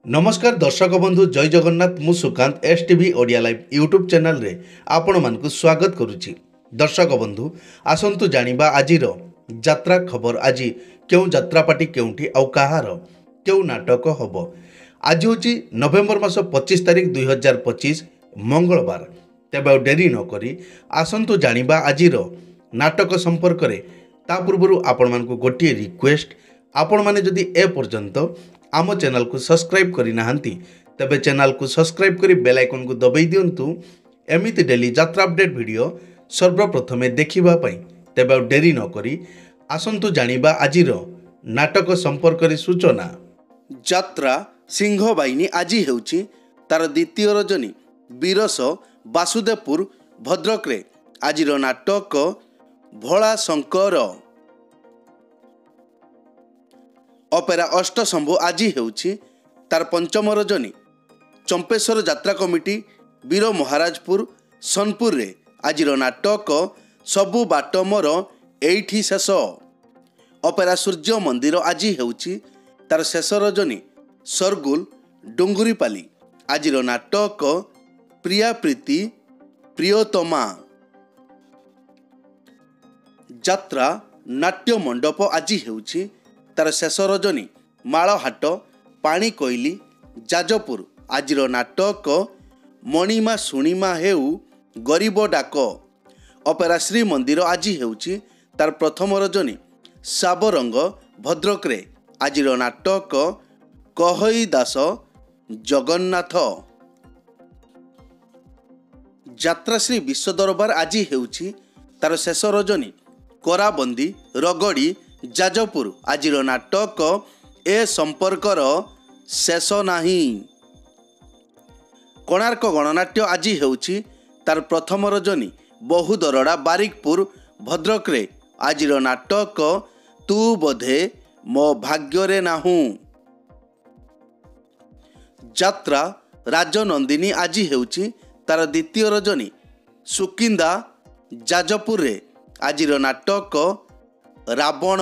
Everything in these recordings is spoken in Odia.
नमस्कार दर्शक बंधु जय जगन्नाथ मु Sukant S TV Odia live YouTube channel रे आपण मानकु स्वागत करुछि। दर्शक बंधु आसंतु जानिबा आजिर यात्रा खबर। आज क्यों यात्रा पार्टी केउठी आउ कहार क्यों नाटक हब। आज होची नवेम्बर मास 25 तारिख 2025 मंगलवार। तेबे डेरी न करी आसंतु जानिबा आजिर नाटक संपर्क रे। ता पूर्व आपण मानकु गोटिए रिक्वेस्ट, आपण माने जदि ए पर्यंत आम चैनल को सब्सक्राइब करि नाहंती तबे चैनल को सब्सक्राइब करी बेल आइकन को दबाई दियंतु। एमिति डेली यात्रा अपडेट वीडियो सर्वप्रथमे देखिबा पई। तेबे डेरी न करी आसंतु जानिबा आजिर नाटक संपर्क रे सूचना। यात्रा सिंह बाहिनी आज हेउची तार द्वितीय रजनी बीरस वासुदेवपुर भद्रक रे। आजिर नाटक भोला शंकर। अपेरा अष्टशंभु आज हेउची तार पंचम रजनी। चंपेश्वर यात्रा कमिटी वीर महाराजपुर सोनपुर रे। आजिर नाटक सबु बाट मोर एठी शेष। अपेरा सूर्य मंदिर आज हेउची तार शेष रजनी। सरगुल डुंगुरीपाली। आजिर नाटक प्रिया प्रीति प्रियोतमा। यात्रा नाट्य मंडप आज हेउची तार शेष रजनी। मालहाट पानी कोइली जाजपुर। आजिर नाटक मणिमा शुणिमा हेउ गरीब डाक। अपेरा श्री मंदिर आज हेउची तार प्रथम रजनी। साबरंग भद्रक रे। आजिर नाटक कहई दास जगन्नाथ। यात्रा श्री विश्व दरबार आज हेउची तार शेष रजनी। कराबंदी रगड़ी जाजपुर। आजिर नाटक ए संपर्कर शेष नाही। कोणार्क गणनाट्य आज हेउची तार प्रथम रजनी। बहुदरड़ा बारिकपुर भद्रक रे। आजिर नाटक तू बोधे मो भाग्य रे नाहू। यात्रा राजनंदिनी आज हेउची तार द्वितीय रजनी। सुकिंदा जाजपुर रे। आजिर नाटक रावण।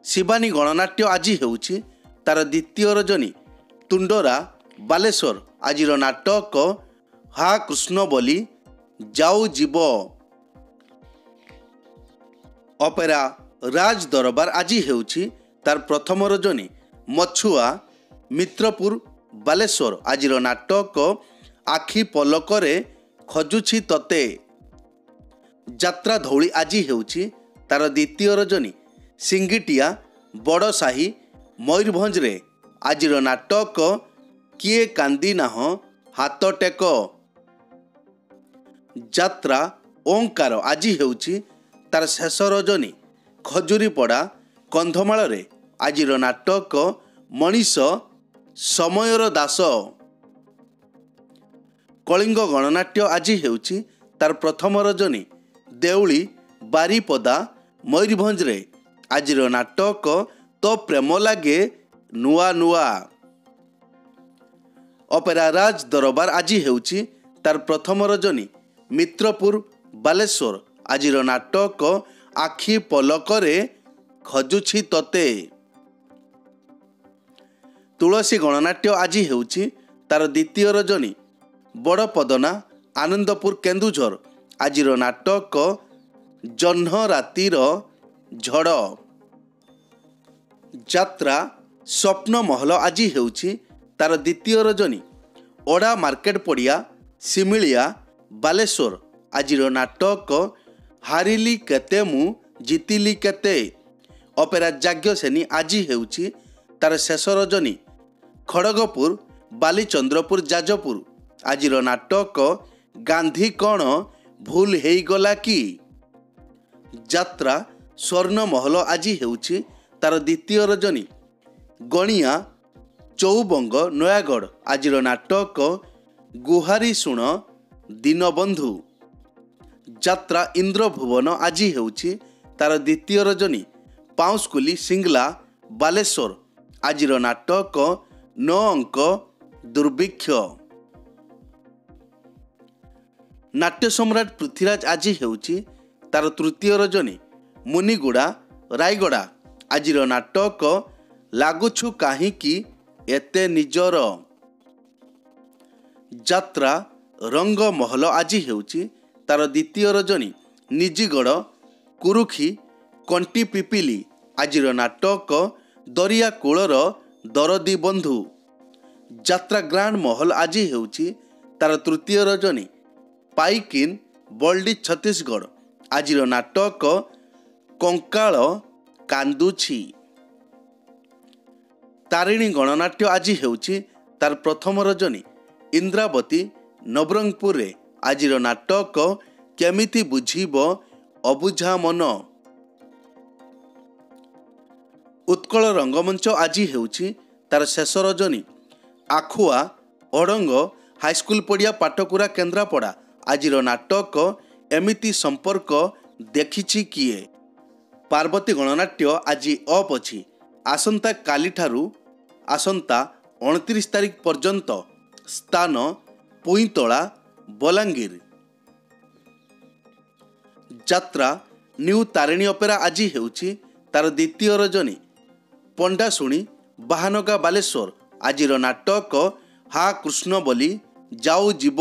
शिवानी गणनाट्य आज हेउची तार द्वितीय रजनी। तुंडरा बालेश्वर। आजिर नाटक हा कृष्ण बोली जाऊ जीव। अपेरा राज दरबार आज हेउची तार प्रथम रजनी। मछुआ मित्रपुर बालेश्वर। आजिर नाटक आखि पलकरे खजुछि तते। यात्रा धौली आज हेउची तार द्वितीय रजनी। सिंगिटिया बड़साही मयूरभंज रे। आजिर नाटक किए कांदी नाह हाथ टेक। यात्रा ओंकार आज हेउची तार शेष रजनी। खजुरीपड़ा कंधमाल रे। आजिर नाटक मनीष समयर दास। कलिंग गणनाट्य आज हेउची तार प्रथम रजनी। देउली बारीपदा मयूरभंज रे। आजिर नाटक तो प्रेम लागे नुआ नुआ। अपेरा राज दरबार आज हेउची तार प्रथम रजनी। मित्रपुर बालेश्वर। आजिर नाटक आखि पलकरे खजुछि तते। तुलसी गणनाट्य आज हेउची तार द्वितीय रजनी। बड़पदना आनंदपुर केन्दुझर। आजिर नाटक जह्न रातिर झड़। यात्रा स्वप्न महल आज हेउची तार द्वितीय रजनी। ओडा मार्केट पड़िया सिमिलिया बालेश्वर। आजिर नाटक हारिली केते मु जीतिली केते। अपेरा जाग्यसेनी आज हेउची तार शेष रजनी। खड़गपुर बालीचंद्रपुर जाजपुर। आजिर नाटक गांधी कौन भूल हेगला कि। यात्रा स्वर्ण महल आज हेउची तार द्वितीय रजनी। गणिया चौबंग नयागढ़। आजिर नाटक गुहारी शुण दीनबंधु। यात्रा इंद्रभुवन आज हेउची तार द्वितीय रजनी। पाउसकुली सिंगला बालेश्वर। आजिर नाटक 9 अंक दुर्भिक्ष। नाट्य सम्राट पृथ्वीराज आज हेउची तार तृतीय रजनी। मुनिगुड़ा रायगड़ा। आजिर नाटक ଲାଗୁଛୁ କାହିଁକି ଏତେ ନିଜର। ଯାତ୍ରା ରଙ୍ଗମହଲ ଆଜି ହେଉଛି ତାର ଦ୍ୱିତୀୟ ରଜନୀ। ନିଜିଗଡ଼ କୁରୁଖି କଣ୍ଟି ପିପିଲି ଆଜିର ନାଟକ ଦରିଆ କୂଳର ଦରଦୀ ବନ୍ଧୁ। ଯାତ୍ରା ଗ୍ରାଣ୍ଡ ମହଲ ଆଜି ହେଉଛି ତାର ତୃତୀୟ ରଜନୀ। ପାଇକିନ୍ ବଲ୍ଡି ଛତିଶଗଡ଼ ଆଜିର ନାଟକ କଙ୍କାଳ କାନ୍ଦୁଛି। ତାରିଣୀ ଗଣନାଟ୍ୟ ଆଜି ହେଉଛି ତାର ପ୍ରଥମ ରଜନୀ। ଇନ୍ଦ୍ରାବତୀ ନବରଙ୍ଗପୁରରେ ଆଜିର ନାଟକ କେମିତି ବୁଝିବ ଅବୁଝା ମନ। ଉତ୍କଳ ରଙ୍ଗମଞ୍ଚ ଆଜି ହେଉଛି ତାର ଶେଷ ରଜନୀ। ଆଖୁଆ ଅଡ଼ଙ୍ଗ ହାଇସ୍କୁଲ ପଡ଼ିଆ ପାଟକୁରା କେନ୍ଦ୍ରାପଡ଼ା ଆଜିର ନାଟକ ଏମିତି ସମ୍ପର୍କ ଦେଖିଛି କିଏ। ପାର୍ବତୀ ଗଣନାଟ୍ୟ ଆଜି ଅଫ୍ ଅଛି। ଆସନ୍ତା କାଲିଠାରୁ ଆସନ୍ତା 29 ତାରିଖ ପର୍ଯ୍ୟନ୍ତ। ସ୍ଥାନ ପୁଇଁତଳା ବଲାଙ୍ଗୀର। ଯାତ୍ରା ନ୍ୟୁ ତାରିଣୀ ଅପେରା ଆଜି ହେଉଛି ତାର ଦ୍ୱିତୀୟ ରଜନୀ। ପଣ୍ଡାଶୁଣୀ ବାହାନଗା ବାଲେଶ୍ୱର ଆଜିର ନାଟକ ହା କୃଷ୍ଣ ବୋଲି ଯାଉ ଯିବ।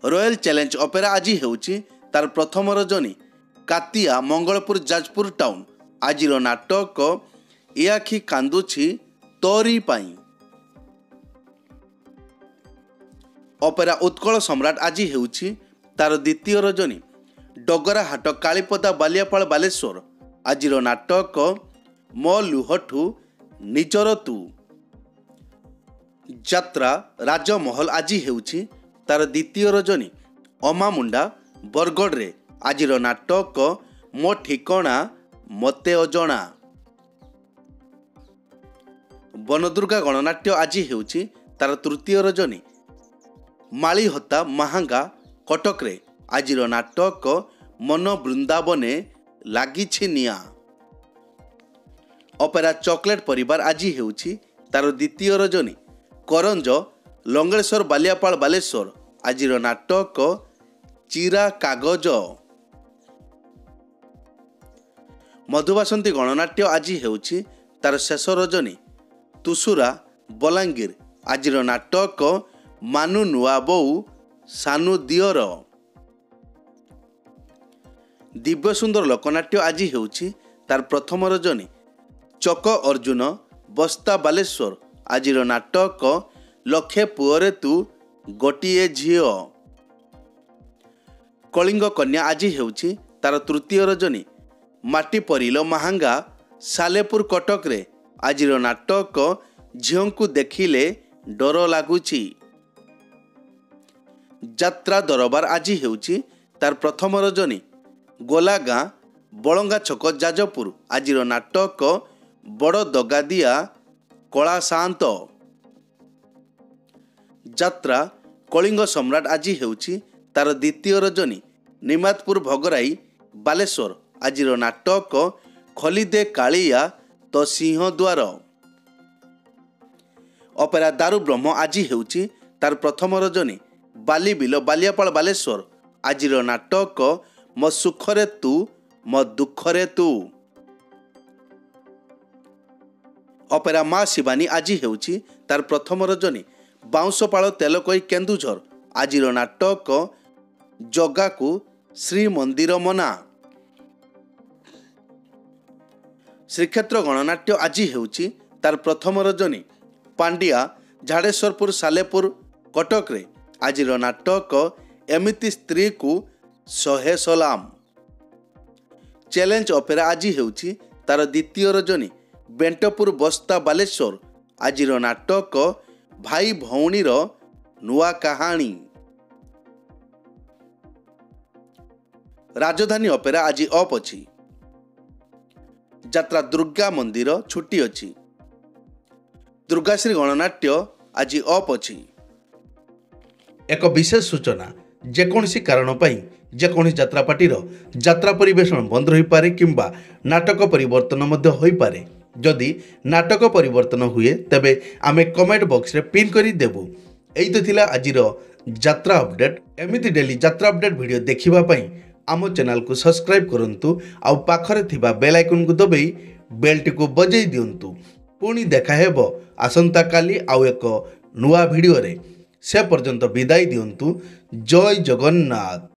ରୟାଲ ଚ୍ୟାଲେଞ୍ଜ ଅପେରା ଆଜି ହେଉଛି ତାର ପ୍ରଥମ ରଜନୀ। କାତିଆ ମଙ୍ଗଳପୁର ଯାଜପୁର ଟାଉନ ଆଜିର ନାଟକ ଏ ଆଖି କାନ୍ଦୁଛି ତୋରି ପାଇଁ। ଅପେରା ଉତ୍କଳ ସମ୍ରାଟ ଆଜି ହେଉଛି ତାର ଦ୍ୱିତୀୟ ରଜନୀ। ଡଗରାହାଟ କାଳୀପଦା ବାଲିଆପାଳ ବାଲେଶ୍ୱର ଆଜିର ନାଟକ ମୋ ଲୁହଠୁ ନିଜର ତୁ। ଯାତ୍ରା ରାଜମହଲ ଆଜି ହେଉଛି ତାର ଦ୍ୱିତୀୟ ରଜନୀ। ଅମାମୁଣ୍ଡା ବରଗଡ଼ରେ ଆଜିର ନାଟକ ମୋ ଠିକଣା ମୋତେ ଅଜଣା। ବନଦୁର୍ଗା ଗଣନାଟ୍ୟ ଆଜି ହେଉଛି ତାର ତୃତୀୟ ରଜନୀ। ମାଳିହତା ମାହାଙ୍ଗା କଟକରେ ଆଜିର ନାଟକ ମନ ବୃନ୍ଦାବନେ ଲାଗିଛି ନିଆଁ। ଅପେରା ଚକୋଲେଟ ପରିବାର ଆଜି ହେଉଛି ତାର ଦ୍ୱିତୀୟ ରଜନୀ। କରଞ୍ଜ ଲଙ୍ଗଳେଶ୍ୱର ବାଲିଆପାଳ ବାଲେଶ୍ୱର ଆଜିର ନାଟକ ଚିରା କାଗଜ। ମଧୁବାସନ୍ତୀ ଗଣନାଟ୍ୟ ଆଜି ହେଉଛି ତାର ଶେଷ ରଜନୀ। ତୁସୁରା ବଲାଙ୍ଗୀର ଆଜିର ନାଟକ ମାନୁ ନୂଆ ବୋଉ ସାନୁ ଦିଅର। ଦିବ୍ୟସୁନ୍ଦର ଲୋକନାଟ୍ୟ ଆଜି ହେଉଛି ତାର ପ୍ରଥମ ରଜନୀ। ଚକ ଅର୍ଜୁନ ବସ୍ତା ବାଲେଶ୍ୱର ଆଜିର ନାଟକ ଲକ୍ଷେ ପୁଅରେ ତୁ ଗୋଟିଏ ଝିଅ। କଳିଙ୍ଗ କନ୍ୟା ଆଜି ହେଉଛି ତାର ତୃତୀୟ ରଜନୀ। ମାଟି ପରିଲ ମାହାଙ୍ଗା ସାଲେପୁର କଟକରେ ଆଜିର ନାଟକ ଝିଅଙ୍କୁ ଦେଖିଲେ ଡର ଲାଗୁଛି। ଯାତ୍ରା ଦରବାର ଆଜି ହେଉଛି ତାର ପ୍ରଥମ ରଜନୀ। ଗୋଲାଗାଁ ବଳଙ୍ଗା ଛକ ଯାଜପୁର ଆଜିର ନାଟକ ବଡ଼ ଦଗାଦିଆ କଳା ସାନ୍ତ। ଯାତ୍ରା କଳିଙ୍ଗ ସମ୍ରାଟ ଆଜି ହେଉଛି ତାର ଦ୍ୱିତୀୟ ରଜନୀ। ନିମାତପୁର ଭଗରାଇ ବାଲେଶ୍ୱର ଆଜିର ନାଟକ ଖଲିଦେ କାଳିଆ ତ ସିଂହ ଦ୍ୱାର। ଅପେରା ଦାରୁ ବ୍ରହ୍ମ ଆଜି ହେଉଛି ତାର ପ୍ରଥମ ରଜନୀ। ବାଲିବିଲ ବାଲିଆପାଳ ବାଲେଶ୍ୱର ଆଜିର ନାଟକ ମୋ ସୁଖରେ ତୁ ମୋ ଦୁଃଖରେ ତୁ। ଅପେରା ମା ଶିବାନୀ ଆଜି ହେଉଛି ତାର ପ୍ରଥମ ରଜନୀ। ବାଉଁଶପାଳ ତେଲକୋଇ କେନ୍ଦୁଝର ଆଜିର ନାଟକ ଜଗାକୁ ଶ୍ରୀମନ୍ଦିର ମନା। ଶ୍ରୀକ୍ଷେତ୍ର ଗଣନାଟ୍ୟ ଆଜି ହେଉଛି ତାର ପ୍ରଥମ ରଜନୀ। ପାଣ୍ଡିଆ ଝାଡ଼େଶ୍ୱରପୁର ସାଲେପୁର କଟକରେ ଆଜିର ନାଟକ ଏମିତି ସ୍ତ୍ରୀକୁ ଶହେ ସଲାମ। ଚ୍ୟାଲେଞ୍ଜ ଅପେରା ଆଜି ହେଉଛି ତାର ଦ୍ୱିତୀୟ ରଜନୀ। ବେଣ୍ଟପୁର ବସ୍ତା ବାଲେଶ୍ୱର ଆଜିର ନାଟକ ଭାଇ ଭଉଣୀର ନୂଆ କାହାଣୀ। ରାଜଧାନୀ ଅପେରା ଆଜି ଅଫ୍ ଅଛି। ଯାତ୍ରା ଦୁର୍ଗା ମନ୍ଦିର ଛୁଟି ଅଛି। ଦୁର୍ଗାଶ୍ରୀ ଗଣନାଟ୍ୟ ଆଜି ଅଫ୍ ଅଛି। ଏକ ବିଶେଷ ସୂଚନା, ଯେକୌଣସି କାରଣ ପାଇଁ ଯେକୌଣସି ଯାତ୍ରାପାର୍ଟିର ଯାତ୍ରା ପରିବେଷଣ ବନ୍ଦ ରହିପାରେ କିମ୍ବା ନାଟକ ପରିବର୍ତ୍ତନ ମଧ୍ୟ ହୋଇପାରେ। ଯଦି ନାଟକ ପରିବର୍ତ୍ତନ ହୁଏ ତେବେ ଆମେ କମେଣ୍ଟ ବକ୍ସରେ ପିନ୍ କରି ଦେବୁ। ଏଇ ତ ଥିଲା ଆଜିର ଯାତ୍ରା ଅପଡେଟ୍। ଏମିତି ଡେଲି ଯାତ୍ରା ଅପଡେଟ୍ ଭିଡ଼ିଓ ଦେଖିବା ପାଇଁ ଆମ ଚ୍ୟାନେଲକୁ ସବସ୍କ୍ରାଇବ୍ କରନ୍ତୁ ଆଉ ପାଖରେ ଥିବା ବେଲ୍ ଆଇକନକୁ ଦବାଇ ବେଲ୍ଟିକୁ ବଜେଇ ଦିଅନ୍ତୁ। ପୁଣି ଦେଖା ହେବ ଆସନ୍ତାକାଲି ଆଉ ଏକ ନୂଆ ଭିଡ଼ିଓରେ। ସେ ପର୍ଯ୍ୟନ୍ତ ବିଦାୟ ଦିଅନ୍ତୁ। ଜୟ ଜଗନ୍ନାଥ।